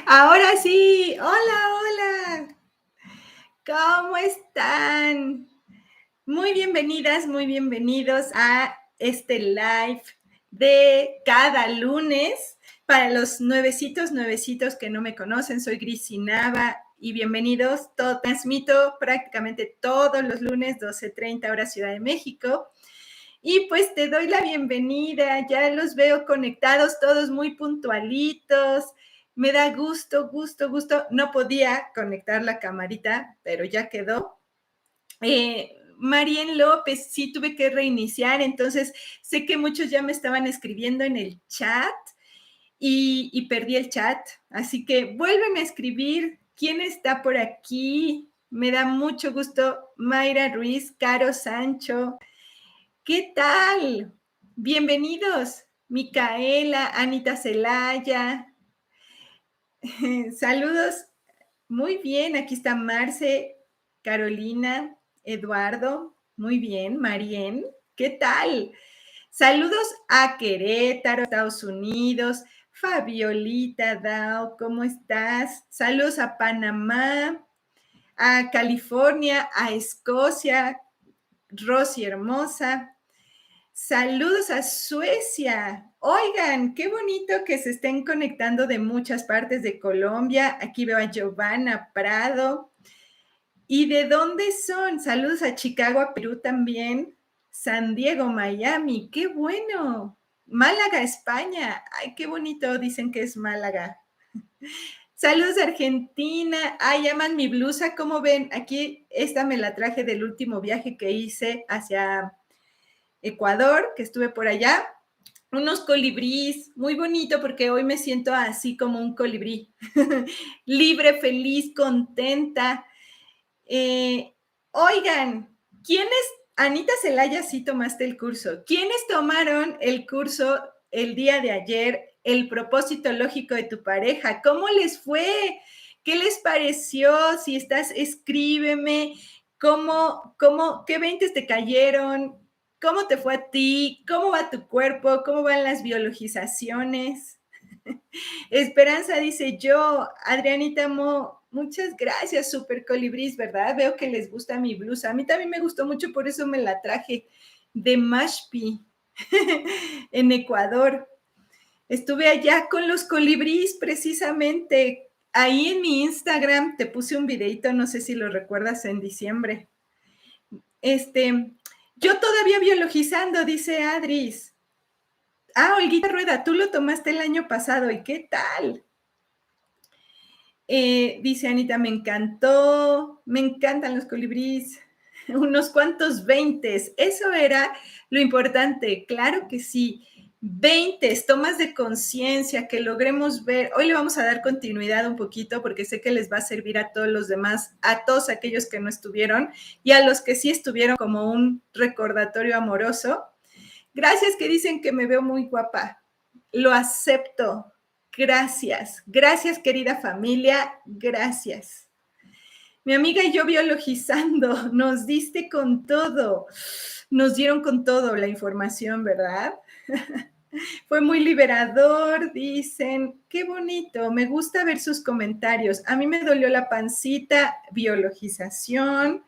Ahora sí, hola, hola, ¿cómo están? Muy bienvenidas, muy bienvenidos a este live de cada lunes. Para los nuevecitos que no me conocen, soy Grisi Nava y bienvenidos. Transmito prácticamente todos los lunes, 12:30 hora Ciudad de México. Y pues te doy la bienvenida, ya los veo conectados, todos muy puntualitos. Me da gusto. No podía conectar la camarita, pero ya quedó. Marien López, sí tuve que reiniciar, entonces sé que muchos ya me estaban escribiendo en el chat y perdí el chat, así que vuélveme a escribir. ¿Quién está por aquí? Me da mucho gusto. Mayra Ruiz, Caro Sancho. ¿Qué tal? Bienvenidos, Micaela, Anita Celaya. Saludos. Muy bien, aquí está Marce, Carolina, Eduardo. Muy bien, Marien. ¿Qué tal? Saludos a Querétaro, Estados Unidos. Fabiolita Dao, ¿cómo estás? Saludos a Panamá, a California, a Escocia, Rosy hermosa. Saludos a Suecia. Oigan, qué bonito que se estén conectando de muchas partes de Colombia. Aquí veo a Giovanna Prado. ¿Y de dónde son? Saludos a Chicago, a Perú también. San Diego, Miami. Qué bueno. Málaga, España. Ay, qué bonito dicen que es Málaga. Saludos a Argentina. Ay, aman mi blusa. ¿Cómo ven? Aquí esta me la traje del último viaje que hice hacia Ecuador, que estuve por allá. Unos colibríes, muy bonito porque hoy me siento así como un colibrí, libre, feliz, contenta. Oigan, ¿quiénes, Anita Celaya, sí tomaste el curso? ¿Quiénes tomaron el curso el día de ayer, el propósito lógico de tu pareja? ¿Cómo les fue? ¿Qué les pareció? Si estás, escríbeme. ¿Qué 20 te cayeron? ¿Cómo te fue a ti? ¿Cómo va tu cuerpo? ¿Cómo van las biologizaciones? Esperanza dice yo, Adrianita Mo, muchas gracias, Super Colibrís, ¿verdad? Veo que les gusta mi blusa. A mí también me gustó mucho, por eso me la traje de Mashpi, en Ecuador. Estuve allá con los colibrís, precisamente. Ahí en mi Instagram te puse un videito, no sé si lo recuerdas, en diciembre. Yo todavía biologizando, dice Adris. Ah, Olguita Rueda, tú lo tomaste el año pasado, ¿y qué tal? Dice Anita, me encantan los colibríes, unos cuantos 20, eso era lo importante, claro que sí, 20 tomas de conciencia que logremos ver. Hoy le vamos a dar continuidad un poquito porque sé que les va a servir a todos los demás, a todos aquellos que no estuvieron y a los que sí estuvieron como un recordatorio amoroso. Gracias que dicen que me veo muy guapa, lo acepto. Gracias querida familia, gracias. Mi amiga y yo biologizando, nos diste con todo, nos dieron con todo la información, ¿verdad? Fue muy liberador, dicen, qué bonito, me gusta ver sus comentarios. A mí me dolió la pancita, biologización.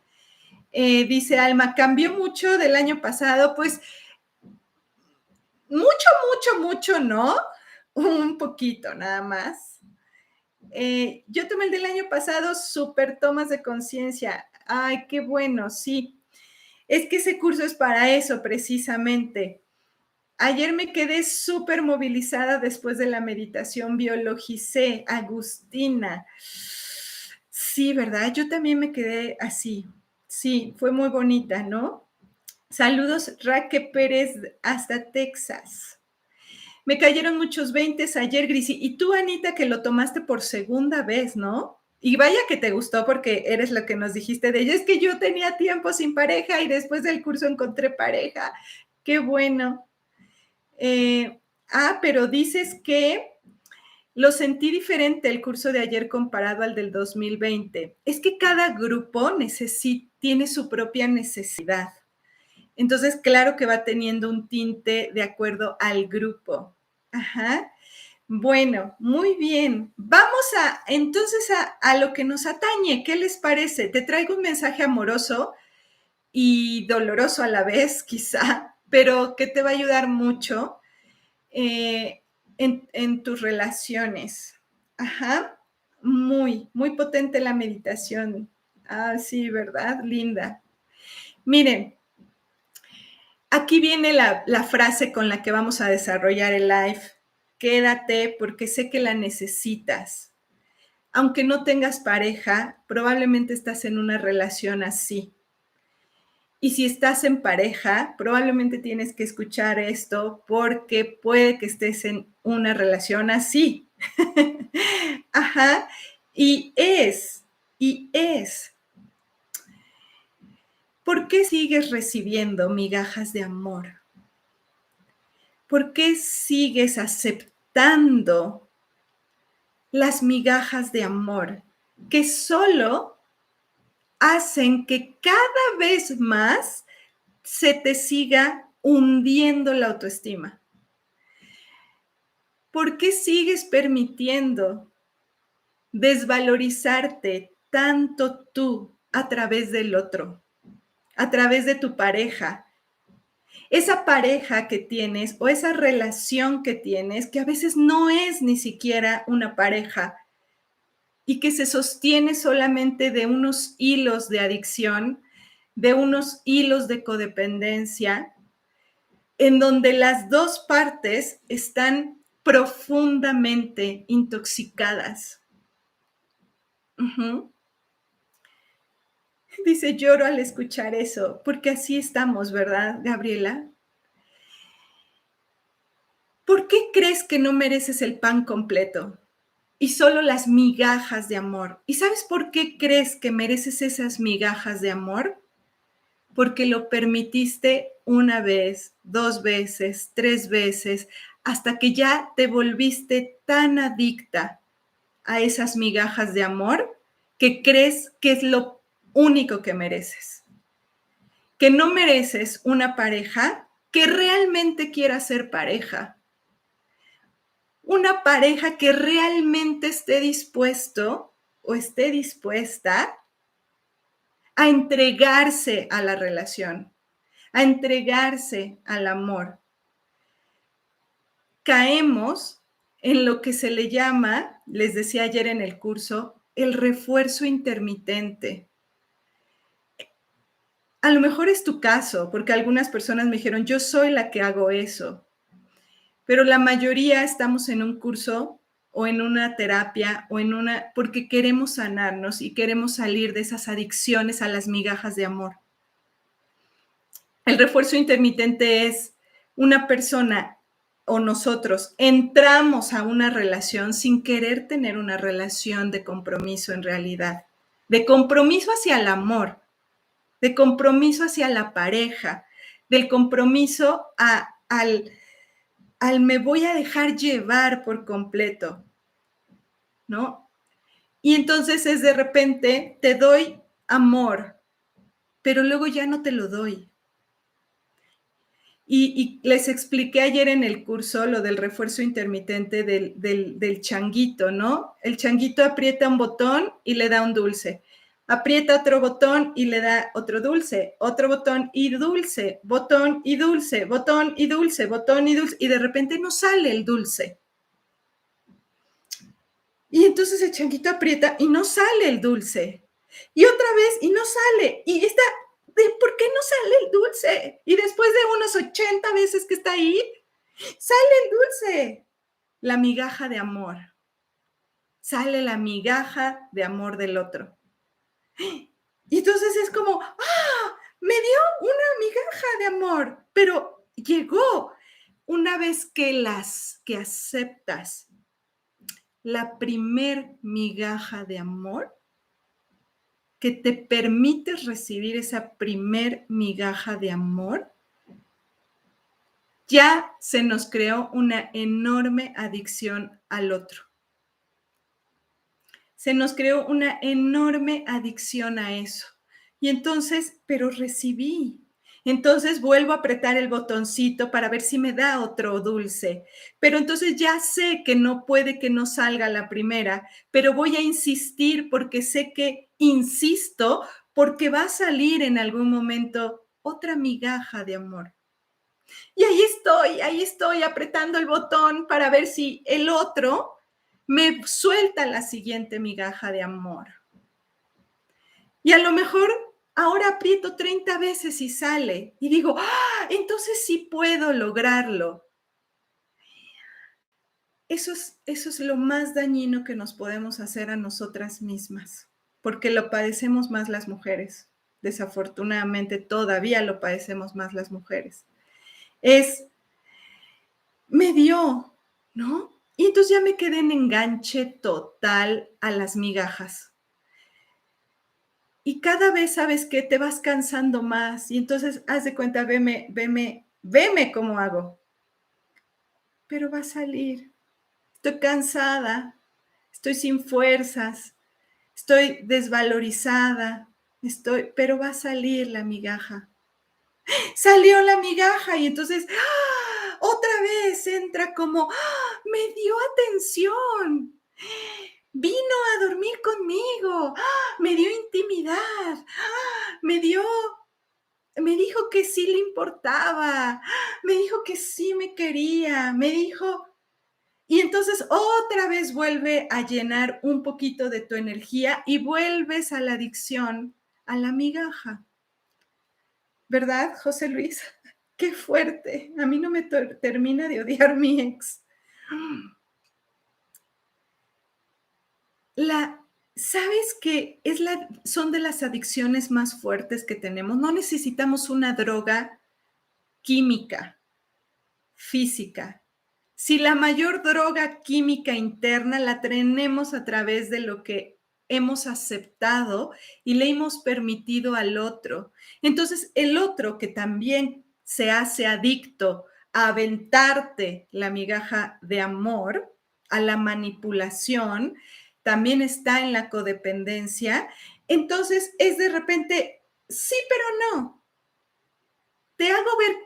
Dice Alma, cambió mucho del año pasado, pues mucho, ¿no? Un poquito nada más. Yo tomé el del año pasado, súper tomas de conciencia. Ay, qué bueno, sí. Es que ese curso es para eso, precisamente. Ayer me quedé súper movilizada después de la meditación, biologicé, Agustina. Sí, ¿verdad? Yo también me quedé así. Sí, fue muy bonita, ¿no? Saludos, Raque Pérez, hasta Texas. Me cayeron muchos 20 ayer, Grisi. Y tú, Anita, que lo tomaste por segunda vez, ¿no? Y vaya que te gustó porque eres lo que nos dijiste de ella. Es que yo tenía tiempo sin pareja y después del curso encontré pareja. Qué bueno. Pero dices que lo sentí diferente el curso de ayer comparado al del 2020. Es que cada grupo tiene su propia necesidad. Entonces, claro que va teniendo un tinte de acuerdo al grupo. Ajá. Bueno, muy bien. Vamos entonces a lo que nos atañe. ¿Qué les parece? Te traigo un mensaje amoroso y doloroso a la vez, quizá, pero que te va a ayudar mucho en tus relaciones. Ajá. Muy potente la meditación. Ah, sí, ¿verdad? Linda. Miren, aquí viene la frase con la que vamos a desarrollar el live. Quédate porque sé que la necesitas. Aunque no tengas pareja, probablemente estás en una relación así. Y si estás en pareja, probablemente tienes que escuchar esto porque puede que estés en una relación así. Ajá. Y es. ¿Por qué sigues recibiendo migajas de amor? ¿Por qué sigues aceptando las migajas de amor que solo hacen que cada vez más se te siga hundiendo la autoestima? ¿Por qué sigues permitiendo desvalorizarte tanto tú a través del otro, a través de tu pareja? Esa pareja que tienes o esa relación que tienes, que a veces no es ni siquiera una pareja y que se sostiene solamente de unos hilos de adicción, de unos hilos de codependencia, en donde las dos partes están profundamente intoxicadas. Uh-huh. Dice, lloro al escuchar eso, porque así estamos, ¿verdad, Gabriela? ¿Por qué crees que no mereces el pan completo y solo las migajas de amor? ¿Y sabes por qué crees que mereces esas migajas de amor? Porque lo permitiste una vez, dos veces, tres veces, hasta que ya te volviste tan adicta a esas migajas de amor que crees que es lo único que mereces. Que no mereces una pareja que realmente quiera ser pareja. Una pareja que realmente esté dispuesto o esté dispuesta a entregarse a la relación, a entregarse al amor. Caemos en lo que se le llama, les decía ayer en el curso, el refuerzo intermitente. A lo mejor es tu caso, porque algunas personas me dijeron, yo soy la que hago eso, pero la mayoría estamos en un curso o en una terapia o porque queremos sanarnos y queremos salir de esas adicciones a las migajas de amor. El refuerzo intermitente es una persona o nosotros entramos a una relación sin querer tener una relación de compromiso en realidad, de compromiso hacia el amor, de compromiso hacia la pareja, del compromiso al me voy a dejar llevar por completo, ¿no? Y entonces es de repente, te doy amor, pero luego ya no te lo doy. Y les expliqué ayer en el curso lo del refuerzo intermitente del changuito, ¿no? El changuito aprieta un botón y le da un dulce. Aprieta otro botón y le da otro dulce, otro botón y dulce, botón y dulce, botón y dulce, botón y dulce, y de repente no sale el dulce. Y entonces el changuito aprieta y no sale el dulce. Y otra vez y no sale. Y está, ¿por qué no sale el dulce? Y después de unos 80 veces que está ahí, sale el dulce. La migaja de amor. Sale la migaja de amor del otro. Y entonces es como, me dio una migaja de amor, pero llegó. Una vez que aceptas la primer migaja de amor, que te permites recibir esa primer migaja de amor, ya se nos creó una enorme adicción al otro. Se nos creó una enorme adicción a eso. Y entonces, pero recibí. Entonces vuelvo a apretar el botoncito para ver si me da otro dulce. Pero entonces ya sé que no puede que no salga la primera, pero voy a insistir porque sé que insisto porque va a salir en algún momento otra migaja de amor. Y ahí estoy apretando el botón para ver si el otro me suelta la siguiente migaja de amor. Y a lo mejor ahora aprieto 30 veces y sale. Y digo, ¡ah! Entonces sí puedo lograrlo. Eso es lo más dañino que nos podemos hacer a nosotras mismas, porque lo padecemos más las mujeres. Desafortunadamente todavía lo padecemos más las mujeres. Me dio, ¿no? Y entonces ya me quedé en enganche total a las migajas. Y cada vez, ¿sabes qué? Te vas cansando más. Y entonces, haz de cuenta, veme cómo hago. Pero va a salir. Estoy cansada, estoy sin fuerzas, estoy desvalorizada, pero va a salir la migaja. Salió la migaja y entonces otra vez entra como, me dio atención, vino a dormir conmigo, me dio intimidad, me dijo que sí le importaba, me dijo que sí me quería, me dijo, y entonces otra vez vuelve a llenar un poquito de tu energía y vuelves a la adicción, a la migaja. ¿Verdad, José Luis? Qué fuerte. A mí no me termina de odiar mi ex. ¿Sabes qué? Son de las adicciones más fuertes que tenemos. No necesitamos una droga química, física. Si la mayor droga química interna la tenemos a través de lo que hemos aceptado y le hemos permitido al otro. Entonces, el otro que también se hace adicto a aventarte la migaja de amor, a la manipulación, también está en la codependencia. Entonces, es de repente, sí, pero no.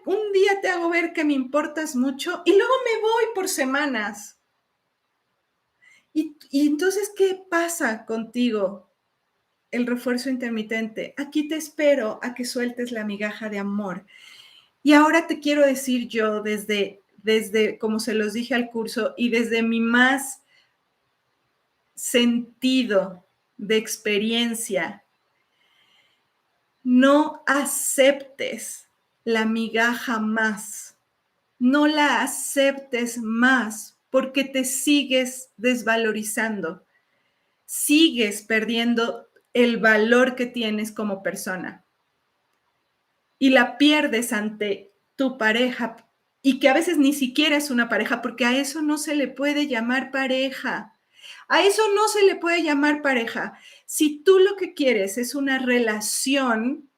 Un día te hago ver que me importas mucho y luego me voy por semanas. Y entonces, ¿qué pasa contigo? El refuerzo intermitente. Aquí te espero a que sueltes la migaja de amor. Y ahora te quiero decir yo, desde como se los dije al curso, y desde mi más sentido de experiencia, no aceptes la migaja más. No la aceptes más porque te sigues desvalorizando, sigues perdiendo el valor que tienes como persona y la pierdes ante tu pareja y que a veces ni siquiera es una pareja porque a eso no se le puede llamar pareja. A eso no se le puede llamar pareja. Si tú lo que quieres es una relación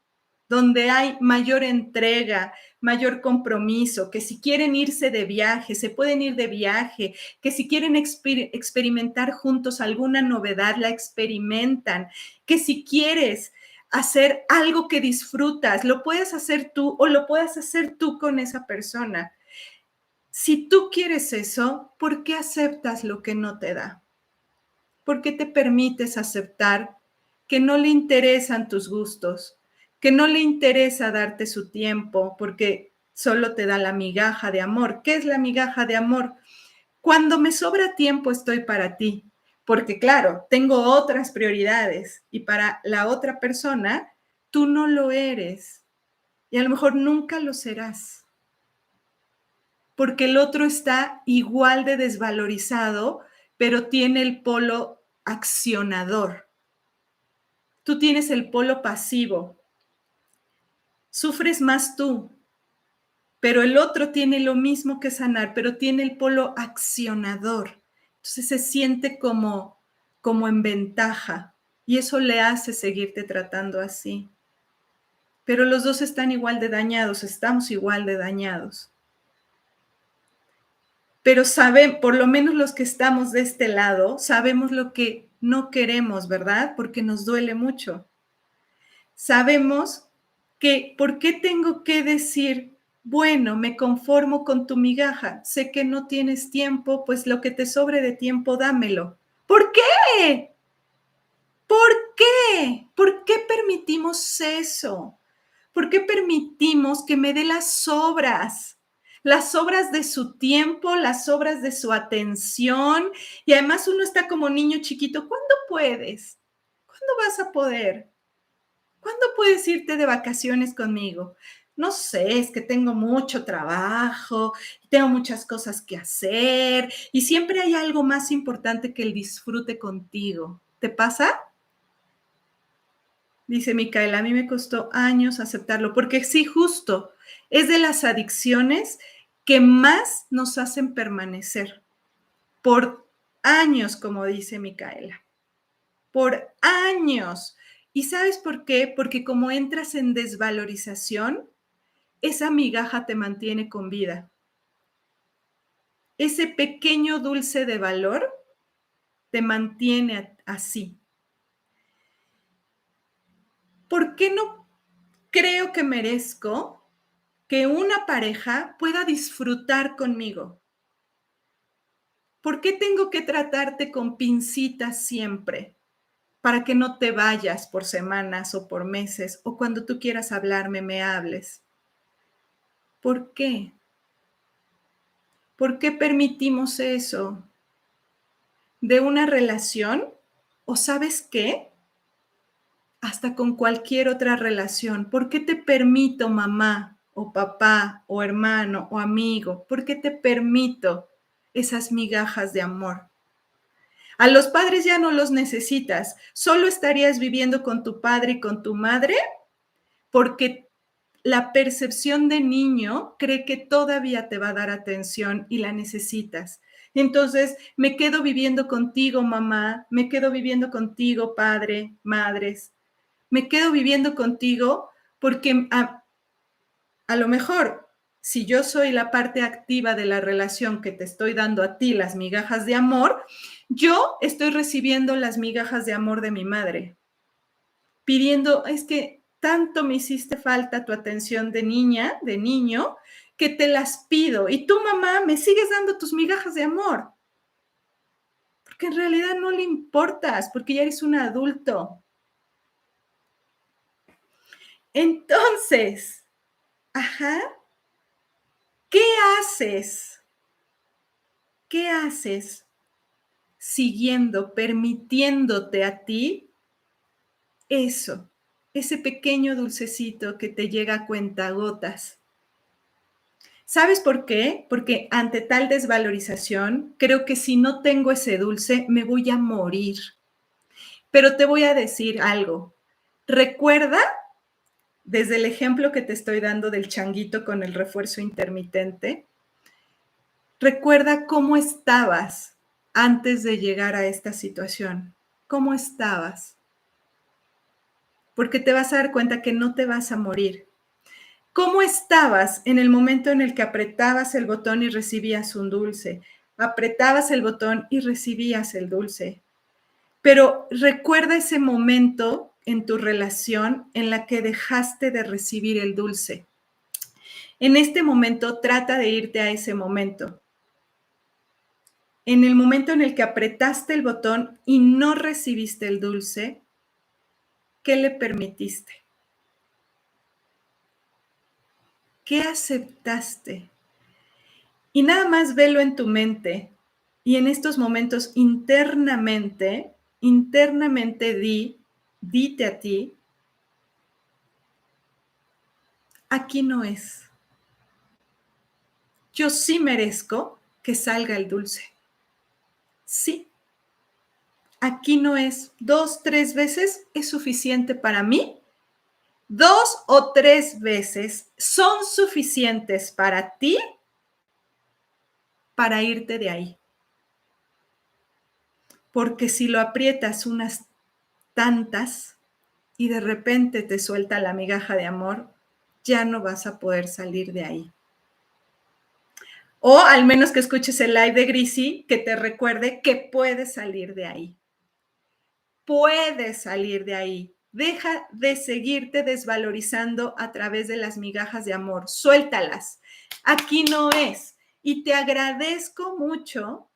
donde hay mayor entrega, mayor compromiso, que si quieren irse de viaje, se pueden ir de viaje, que si quieren experimentar juntos alguna novedad, la experimentan, que si quieres hacer algo que disfrutas, lo puedes hacer tú o lo puedes hacer tú con esa persona. Si tú quieres eso, ¿por qué aceptas lo que no te da? ¿Por qué te permites aceptar que no le interesan tus gustos, que no le interesa darte su tiempo porque solo te da la migaja de amor? ¿Qué es la migaja de amor? Cuando me sobra tiempo estoy para ti, porque claro, tengo otras prioridades y para la otra persona tú no lo eres y a lo mejor nunca lo serás, porque el otro está igual de desvalorizado, pero tiene el polo accionador. Tú tienes el polo pasivo, sufres más tú, pero el otro tiene lo mismo que sanar, pero tiene el polo accionador. Entonces se siente como en ventaja y eso le hace seguirte tratando así. Pero los dos están igual de dañados, estamos igual de dañados. Pero por lo menos los que estamos de este lado, sabemos lo que no queremos, ¿verdad? Porque nos duele mucho. Sabemos que ¿por qué tengo que decir, bueno, me conformo con tu migaja? Sé que no tienes tiempo, pues lo que te sobre de tiempo, dámelo. ¿Por qué? ¿Por qué? ¿Por qué permitimos eso? ¿Por qué permitimos que me dé las sobras? Las sobras de su tiempo, las sobras de su atención. Y además uno está como niño chiquito. ¿Cuándo puedes? ¿Cuándo vas a poder? ¿Cuándo puedes irte de vacaciones conmigo? No sé, es que tengo mucho trabajo, tengo muchas cosas que hacer y siempre hay algo más importante que el disfrute contigo. ¿Te pasa? Dice Micaela, a mí me costó años aceptarlo, porque sí, justo, es de las adicciones que más nos hacen permanecer por años, como dice Micaela, por años. ¿Y sabes por qué? Porque como entras en desvalorización, esa migaja te mantiene con vida. Ese pequeño dulce de valor te mantiene así. ¿Por qué no creo que merezco que una pareja pueda disfrutar conmigo? ¿Por qué tengo que tratarte con pincitas siempre? Para que no te vayas por semanas o por meses o cuando tú quieras hablarme, me hables. ¿Por qué? ¿Por qué permitimos eso de una relación? ¿O sabes qué? Hasta con cualquier otra relación. ¿Por qué te permito, mamá o papá o hermano o amigo? ¿Por qué te permito esas migajas de amor? A los padres ya no los necesitas. Solo estarías viviendo con tu padre y con tu madre porque la percepción de niño cree que todavía te va a dar atención y la necesitas. Entonces, me quedo viviendo contigo, mamá, me quedo viviendo contigo, padre, madres, me quedo viviendo contigo porque a lo mejor, si yo soy la parte activa de la relación que te estoy dando a ti las migajas de amor, yo estoy recibiendo las migajas de amor de mi madre, pidiendo, es que tanto me hiciste falta tu atención de niña, de niño, que te las pido. Y tú, mamá, me sigues dando tus migajas de amor. Porque en realidad no le importas, porque ya eres un adulto. Entonces, ajá, ¿qué haces? ¿Qué haces siguiendo, permitiéndote a ti eso, ese pequeño dulcecito que te llega a cuentagotas? ¿Sabes por qué? Porque ante tal desvalorización, creo que si no tengo ese dulce, me voy a morir. Pero te voy a decir algo. Recuerda, desde el ejemplo que te estoy dando del changuito con el refuerzo intermitente, recuerda cómo estabas antes de llegar a esta situación. ¿Cómo estabas? Porque te vas a dar cuenta que no te vas a morir. ¿Cómo estabas en el momento en el que apretabas el botón y recibías un dulce? Apretabas el botón y recibías el dulce. Pero recuerda ese momento en tu relación en la que dejaste de recibir el dulce. En este momento trata de irte a ese momento. En el momento en el que apretaste el botón y no recibiste el dulce, ¿qué le permitiste? ¿Qué aceptaste? Y nada más velo en tu mente y en estos momentos internamente dite a ti, aquí no es. Yo sí merezco que salga el dulce. Sí, aquí no es. 2, 3 veces es suficiente para mí. 2 o 3 veces son suficientes para ti para irte de ahí. Porque si lo aprietas unas tantas y de repente te suelta la migaja de amor, ya no vas a poder salir de ahí. O al menos que escuches el live de Grisi que te recuerde que puedes salir de ahí. Puedes salir de ahí. Deja de seguirte desvalorizando a través de las migajas de amor. Suéltalas. Aquí no es. Y te agradezco mucho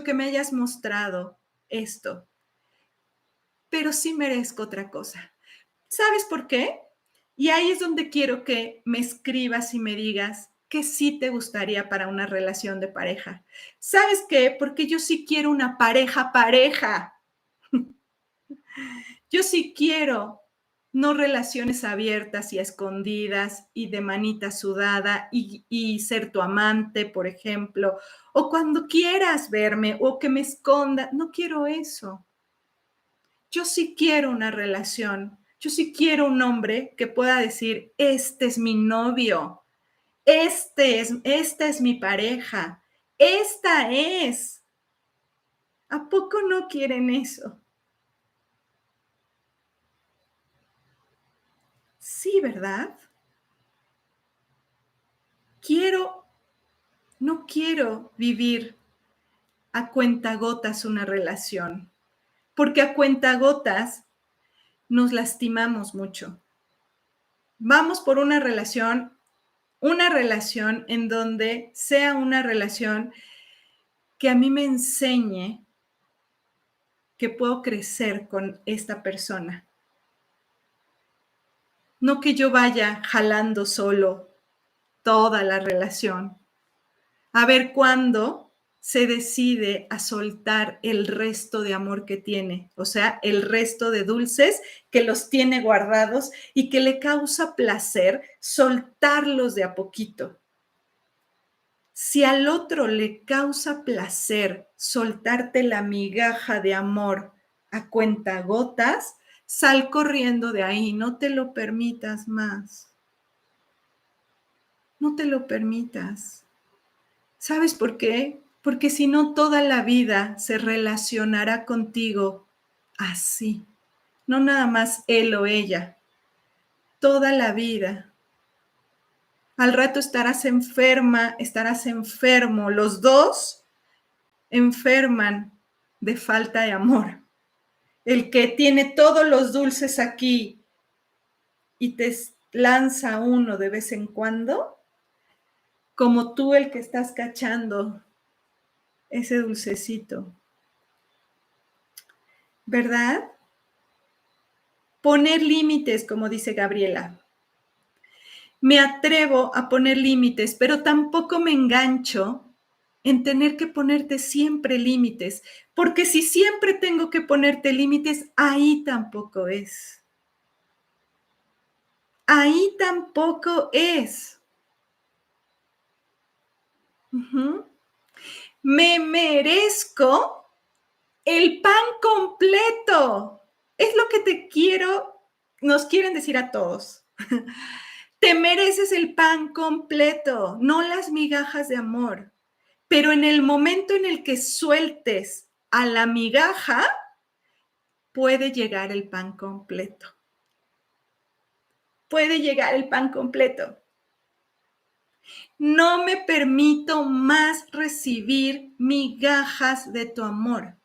que me hayas mostrado esto, pero sí merezco otra cosa. ¿Sabes por qué? Y ahí es donde quiero que me escribas y me digas que sí te gustaría para una relación de pareja. ¿Sabes qué? Porque yo sí quiero una pareja. Yo sí quiero no relaciones abiertas y escondidas y de manita sudada y ser tu amante, por ejemplo, o cuando quieras verme o que me esconda. No quiero eso. Yo sí quiero una relación. Yo sí quiero un hombre que pueda decir, este es mi novio, esta es mi pareja, esta es. ¿A poco no quieren eso? Sí, ¿verdad? No quiero vivir a cuentagotas una relación, porque a cuentagotas nos lastimamos mucho. Vamos por una relación en donde sea una relación que a mí me enseñe que puedo crecer con esta persona. No que yo vaya jalando solo toda la relación. A ver cuándo se decide a soltar el resto de amor que tiene, o sea, el resto de dulces que los tiene guardados y que le causa placer soltarlos de a poquito. Si al otro le causa placer soltarte la migaja de amor a cuentagotas, sal corriendo de ahí, no te lo permitas más. No te lo permitas. ¿Sabes por qué? Porque si no, toda la vida se relacionará contigo así. No nada más él o ella. Toda la vida. Al rato estarás enferma, estarás enfermo. Los dos enferman de falta de amor. El que tiene todos los dulces aquí y te lanza uno de vez en cuando, como tú el que estás cachando ese dulcecito. ¿Verdad? Poner límites, como dice Gabriela. Me atrevo a poner límites, pero tampoco me engancho en tener que ponerte siempre límites, porque si siempre tengo que ponerte límites, ahí tampoco es. Ahí tampoco es. Me merezco el pan completo. Es lo que nos quieren decir a todos. Te mereces el pan completo, no las migajas de amor. Pero en el momento en el que sueltes a la migaja, puede llegar el pan completo. Puede llegar el pan completo. No me permito más recibir migajas de tu amor.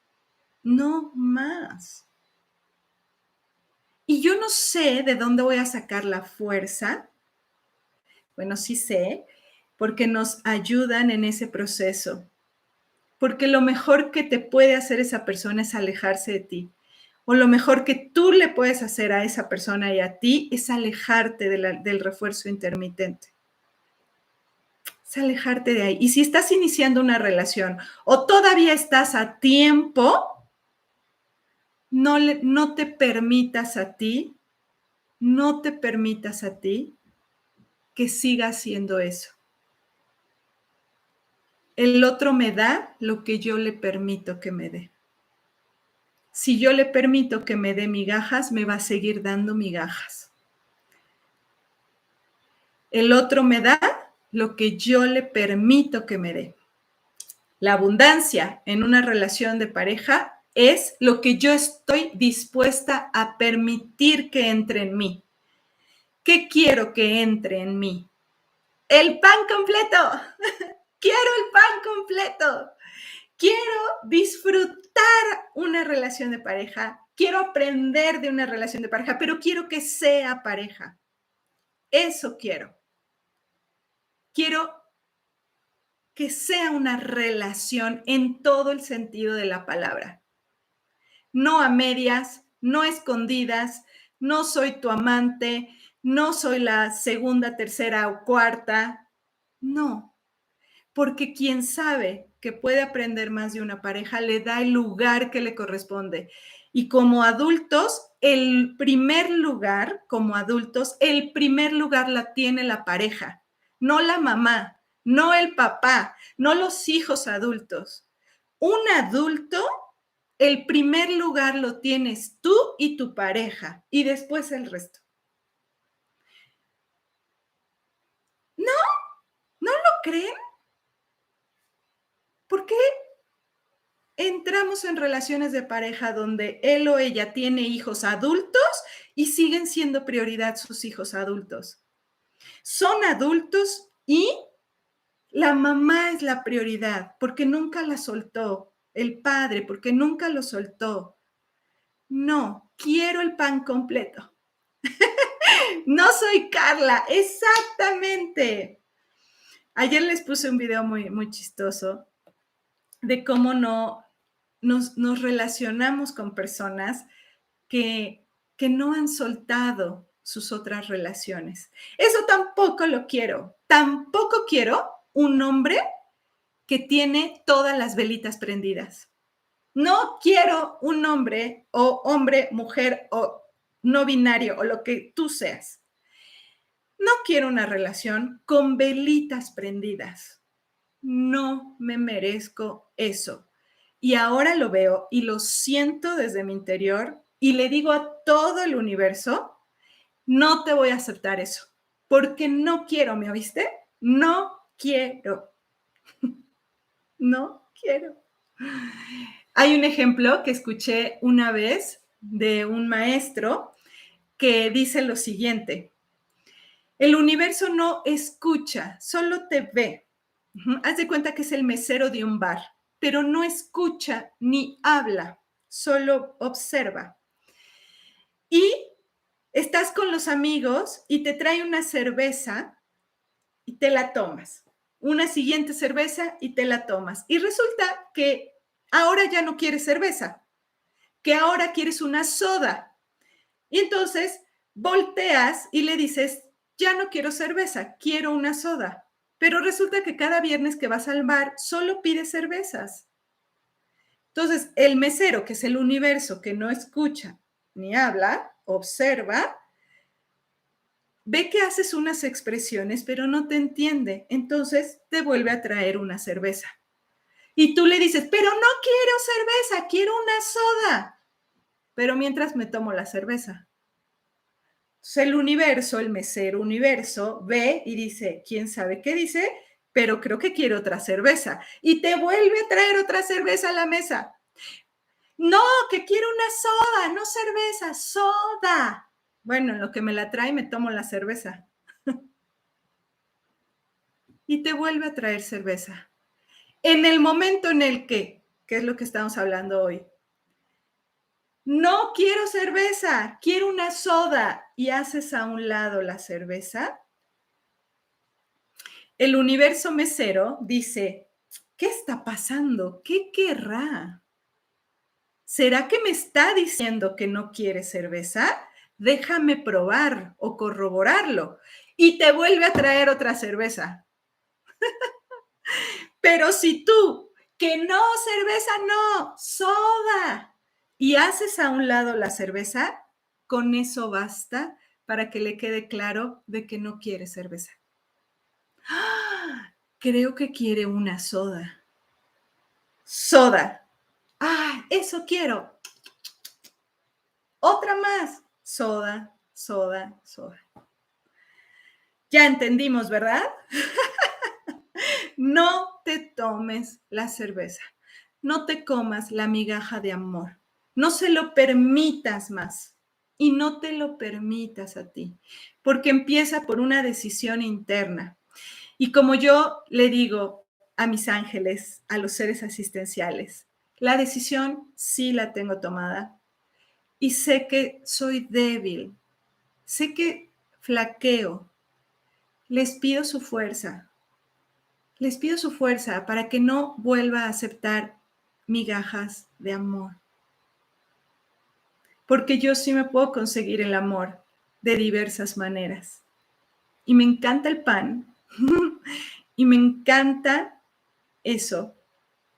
No más. Y yo no sé de dónde voy a sacar la fuerza. Bueno, sí sé, porque nos ayudan en ese proceso. Porque lo mejor que te puede hacer esa persona es alejarse de ti. O lo mejor que tú le puedes hacer a esa persona y a ti es alejarte del refuerzo intermitente. Es alejarte de ahí. Y si estás iniciando una relación o todavía estás a tiempo, no te permitas a ti que siga haciendo eso. El otro me da lo que yo le permito que me dé. Si yo le permito que me dé migajas, me va a seguir dando migajas. El otro me da lo que yo le permito que me dé. La abundancia en una relación de pareja es lo que yo estoy dispuesta a permitir que entre en mí. ¿Qué quiero que entre en mí? El pan completo. Quiero el pan completo. Quiero disfrutar una una relación de pareja, quiero aprender de una relación de pareja, pero quiero que sea pareja. Eso quiero. Quiero que sea una relación en todo el sentido de la palabra. No a medias, no escondidas, no soy tu amante, no soy la segunda, tercera o cuarta. No, porque quien sabe que puede aprender más de una pareja le da el lugar que le corresponde. Y como adultos, el primer lugar, como adultos, el primer lugar la tiene la pareja, no la mamá, no el papá, no los hijos adultos. Un adulto, el primer lugar lo tienes tú y tu pareja, y después el resto. ¿No? ¿No lo creen? ¿Por qué entramos en relaciones de pareja donde él o ella tiene hijos adultos y siguen siendo prioridad sus hijos adultos? Son adultos y la mamá es la prioridad porque nunca la soltó, el padre porque nunca lo soltó. No, quiero el pan completo. No soy Carla, exactamente. Ayer les puse un video muy chistoso de cómo nos relacionamos con personas que no han soltado sus otras relaciones. Eso tampoco lo quiero. Tampoco quiero un hombre que tiene todas las velitas prendidas. No quiero un hombre o hombre, mujer o no binario o lo que tú seas. No quiero una relación con velitas prendidas. No me merezco eso. Y ahora lo veo y lo siento desde mi interior y le digo a todo el universo, no te voy a aceptar eso, porque no quiero, ¿me oíste? No quiero. No quiero. Hay un ejemplo que escuché una vez de un maestro que dice lo siguiente: el universo no escucha, solo te ve. Haz de cuenta que es el mesero de un bar, pero no escucha ni habla, solo observa. Y estás con los amigos y te trae una cerveza y te la tomas. Una siguiente cerveza y te la tomas. Y resulta que ahora ya no quieres cerveza, que ahora quieres una soda. Y entonces volteas y le dices, ya no quiero cerveza, quiero una soda. Pero resulta que cada viernes que vas al bar solo pides cervezas. Entonces, el mesero, que es el universo, que no escucha ni habla, observa, ve que haces unas expresiones, pero no te entiende. Entonces, te vuelve a traer una cerveza. Y tú le dices, pero no quiero cerveza, quiero una soda. Pero mientras me tomo la cerveza. Entonces, el universo, el mesero universo, ve y dice, ¿quién sabe qué dice? Pero creo que quiero otra cerveza. Y te vuelve a traer otra cerveza a la mesa. No, que quiero una soda, no cerveza, soda. Bueno, en lo que me la trae, me tomo la cerveza. Y te vuelve a traer cerveza. En el momento en el que es lo que estamos hablando hoy, no quiero cerveza, quiero una soda, y haces a un lado la cerveza, el universo mesero dice, ¿qué está pasando? ¿Qué querrá? ¿Será que me está diciendo que no quiere cerveza? Déjame probar o corroborarlo. Y te vuelve a traer otra cerveza. Pero si tú, que no, cerveza no, soda, y haces a un lado la cerveza, con eso basta para que le quede claro de que no quiere cerveza. ¡Ah! Creo que quiere una soda. Soda. Ah, eso quiero. Otra más. Soda, soda, soda. Ya entendimos, ¿verdad? No te tomes la cerveza. No te comas la migaja de amor. No se lo permitas más. Y no te lo permitas a ti. Porque empieza por una decisión interna. Y como yo le digo a mis ángeles, a los seres asistenciales, La decisión sí la tengo tomada y sé que soy débil, sé que flaqueo. Les pido su fuerza para que no vuelva a aceptar migajas de amor. Porque yo sí me puedo conseguir el amor de diversas maneras. Y me encanta el pan. Y me encanta eso.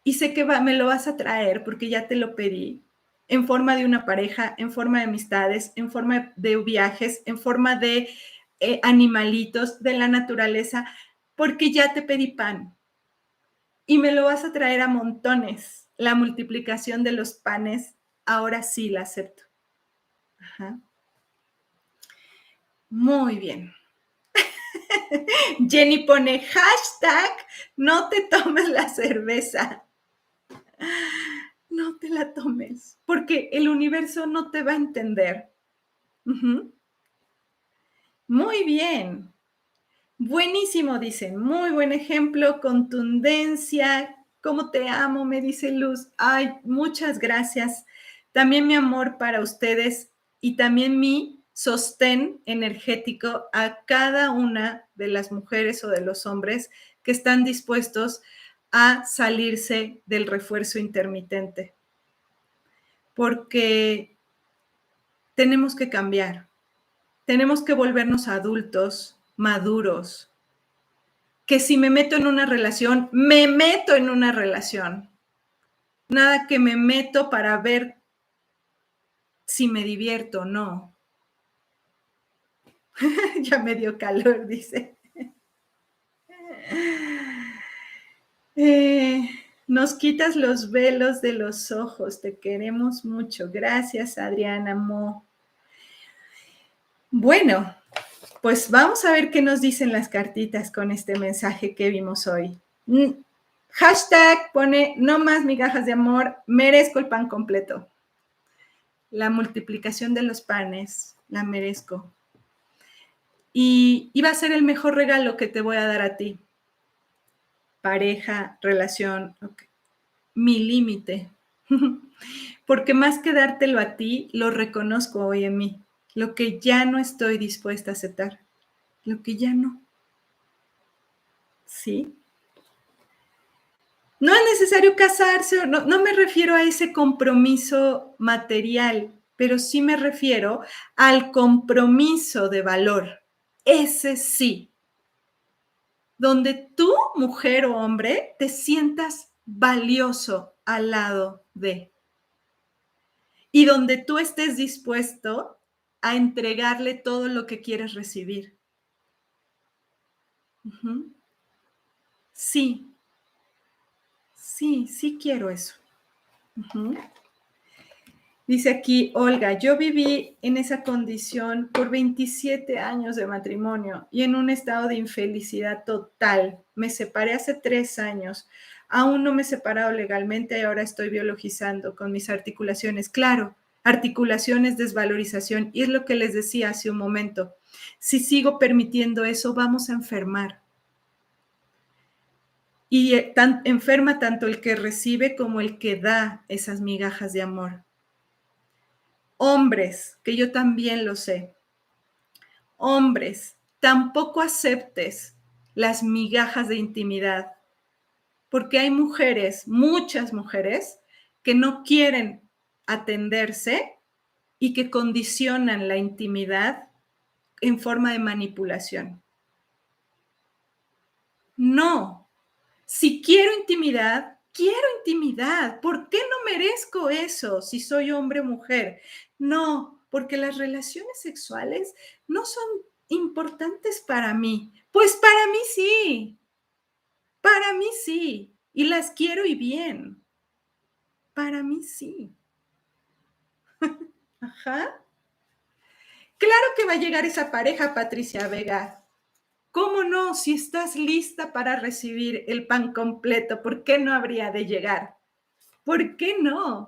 Y sé que me lo vas a traer porque ya te lo pedí. En forma de una pareja, en forma de amistades, en forma de viajes, en forma de animalitos, de la naturaleza, porque ya te pedí pan. Y me lo vas a traer a montones. La multiplicación de los panes, ahora sí la acepto. Ajá. Muy bien. Jenny pone hashtag, no te tomes la cerveza. No te la tomes, porque el universo no te va a entender. Uh-huh. Muy bien. Buenísimo, dicen. Muy buen ejemplo, contundencia. ¿Cómo te amo? Me dice Luz. Ay, muchas gracias. También mi amor para ustedes y también mi sostén energético a cada una de las mujeres o de los hombres que están dispuestos a salirse del refuerzo intermitente. Porque tenemos que cambiar. Tenemos que volvernos adultos, maduros, que si me meto en una relación, me meto en una relación. Nada que me meto para ver si me divierto o no. Ya me dio calor, dice. Nos quitas los velos de los ojos, te queremos mucho. Gracias, Adriana Mo. Bueno, pues vamos a ver qué nos dicen las cartitas con este mensaje que vimos hoy. Hashtag pone, no más migajas de amor, merezco el pan completo. La multiplicación de los panes, la merezco. Y va a ser el mejor regalo que te voy a dar a ti. Pareja, relación, okay. Mi límite. Porque más que dártelo a ti, lo reconozco hoy en mí. Lo que ya no estoy dispuesta a aceptar. Lo que ya no. ¿Sí? No es necesario casarse, no me refiero a ese compromiso material, pero sí me refiero al compromiso de valor. Ese sí. Donde tú, mujer o hombre, te sientas valioso al lado de. Y donde tú estés dispuesto a entregarle todo lo que quieres recibir. Uh-huh. Sí, sí quiero eso. Uh-huh. Dice aquí Olga, yo viví en esa condición por 27 años de matrimonio y en un estado de infelicidad total. Me separé hace 3 años. Aún no me he separado legalmente y ahora estoy biologizando con mis articulaciones. Claro, articulaciones, desvalorización. Y es lo que les decía hace un momento. Si sigo permitiendo eso, vamos a enfermar. Y enferma tanto el que recibe como el que da esas migajas de amor. Hombres, que yo también lo sé. Hombres, tampoco aceptes las migajas de intimidad, porque hay mujeres, muchas mujeres, que no quieren atenderse y que condicionan la intimidad en forma de manipulación. No, si quiero intimidad, quiero intimidad. ¿Por qué no merezco eso si soy hombre o mujer? No, porque las relaciones sexuales no son importantes para mí. Pues para mí sí, para mí sí. Y las quiero y bien. Para mí sí. Ajá. Claro que va a llegar esa pareja, Patricia Vega. ¿Cómo no? Si estás lista para recibir el pan completo, ¿por qué no habría de llegar? ¿Por qué no?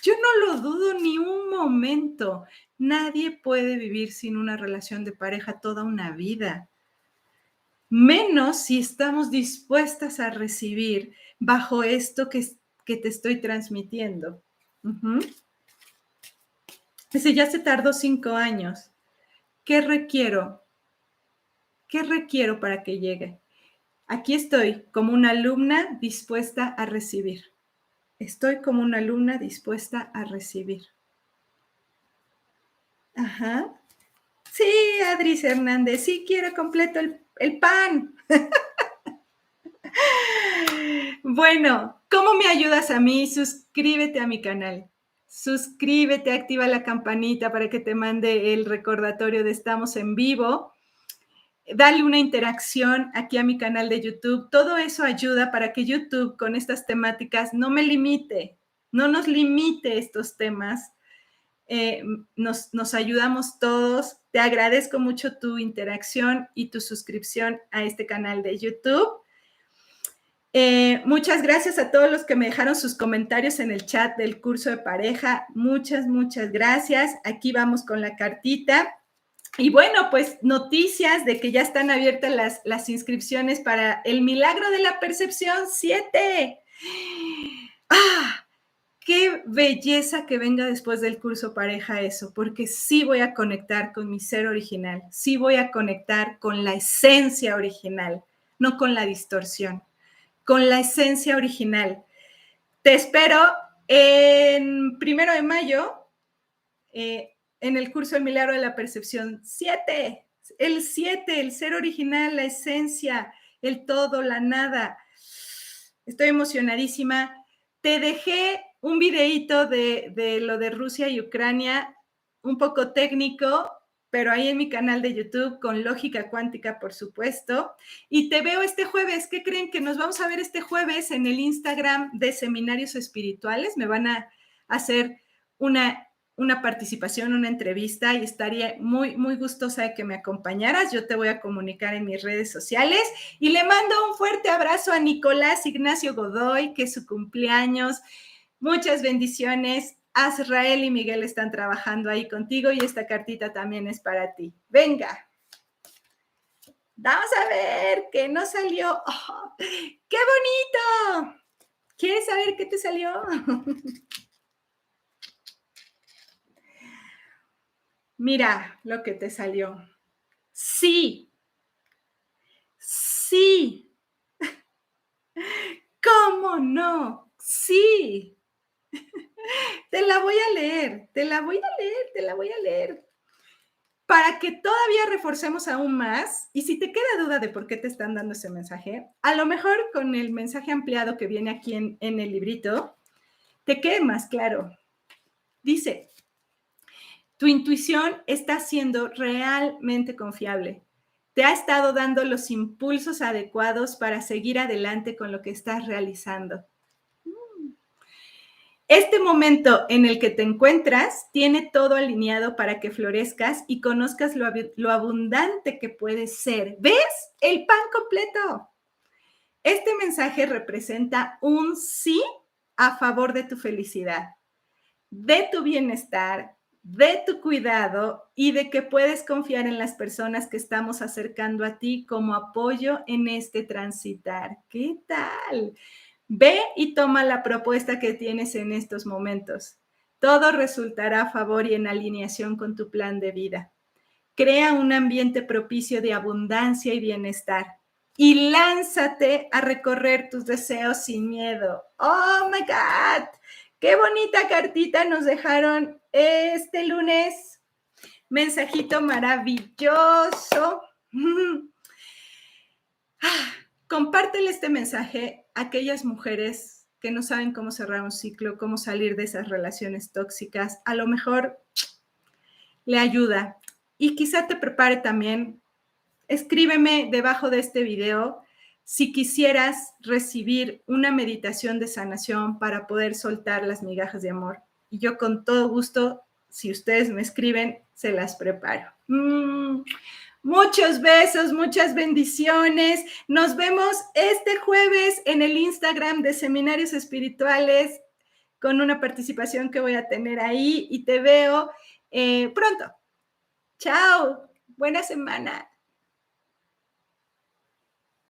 Yo no lo dudo ni un momento. Nadie puede vivir sin una relación de pareja toda una vida. Menos si estamos dispuestas a recibir bajo esto que que te estoy transmitiendo. Dice, ya se tardó 5 años. ¿Qué requiero? ¿Qué requiero para que llegue? Aquí estoy como una alumna dispuesta a recibir. Estoy como una alumna dispuesta a recibir. Ajá. Sí, Adris Hernández, sí quiero completo el pan. Bueno, ¿cómo me ayudas a mí? Suscríbete a mi canal. Suscríbete, activa la campanita para que te mande el recordatorio de estamos en vivo. Dale una interacción aquí a mi canal de YouTube. Todo eso ayuda para que YouTube con estas temáticas no me limite, no nos limite estos temas. Nos ayudamos todos. Te agradezco mucho tu interacción y tu suscripción a este canal de YouTube. Muchas gracias a todos los que me dejaron sus comentarios en el chat del curso de pareja. Muchas gracias. Aquí vamos con la cartita. Y bueno, pues noticias de que ya están abiertas las inscripciones para el Milagro de la Percepción 7. ¡Ah! Qué belleza que venga después del curso pareja eso, porque sí voy a conectar con mi ser original, sí voy a conectar con la esencia original, no con la distorsión, con la esencia original. Te espero en 1 de mayo, en el curso El Milagro de la Percepción 7. El 7, el ser original, la esencia, el todo, la nada. Estoy emocionadísima. Te dejé un videíto de lo de Rusia y Ucrania, un poco técnico, pero ahí en mi canal de YouTube, con lógica cuántica, por supuesto. Y te veo este jueves. ¿Qué creen? Que nos vamos a ver este jueves en el Instagram de Seminarios Espirituales. Me van a hacer una participación, una entrevista, y estaría muy gustosa de que me acompañaras. Yo te voy a comunicar en mis redes sociales y le mando un fuerte abrazo a Nicolás Ignacio Godoy, que es su cumpleaños. Muchas bendiciones. Azrael y Miguel están trabajando ahí contigo y esta cartita también es para ti. Venga. Vamos a ver qué nos salió. ¡Oh, qué bonito! ¿Quieres saber qué te salió? Mira lo que te salió. Sí. Sí. ¿Cómo no? Sí. Te la voy a leer, te la voy a leer. Para que todavía reforcemos aún más, y si te queda duda de por qué te están dando ese mensaje, a lo mejor con el mensaje ampliado que viene aquí en el librito, te quede más claro. Dice, tu intuición está siendo realmente confiable. Te ha estado dando los impulsos adecuados para seguir adelante con lo que estás realizando. Este momento en el que te encuentras tiene todo alineado para que florezcas y conozcas lo abundante que puedes ser. ¿Ves? El pan completo. Este mensaje representa un sí a favor de tu felicidad, de tu bienestar, de tu cuidado y de que puedes confiar en las personas que estamos acercando a ti como apoyo en este transitar. ¿Qué tal? Ve y toma la propuesta que tienes en estos momentos. Todo resultará a favor y en alineación con tu plan de vida. Crea un ambiente propicio de abundancia y bienestar. Y lánzate a recorrer tus deseos sin miedo. ¡Oh, my God! ¡Qué bonita cartita nos dejaron este lunes! Mensajito maravilloso. Compártele este mensaje a aquellas mujeres que no saben cómo cerrar un ciclo, cómo salir de esas relaciones tóxicas. A lo mejor le ayuda y quizá te prepare también. Escríbeme debajo de este video si quisieras recibir una meditación de sanación para poder soltar las migajas de amor. Y yo con todo gusto, si ustedes me escriben, se las preparo. Muchos besos, muchas bendiciones. Nos vemos este jueves en el Instagram de Seminarios Espirituales con una participación que voy a tener ahí y te veo pronto. Chao, buena semana.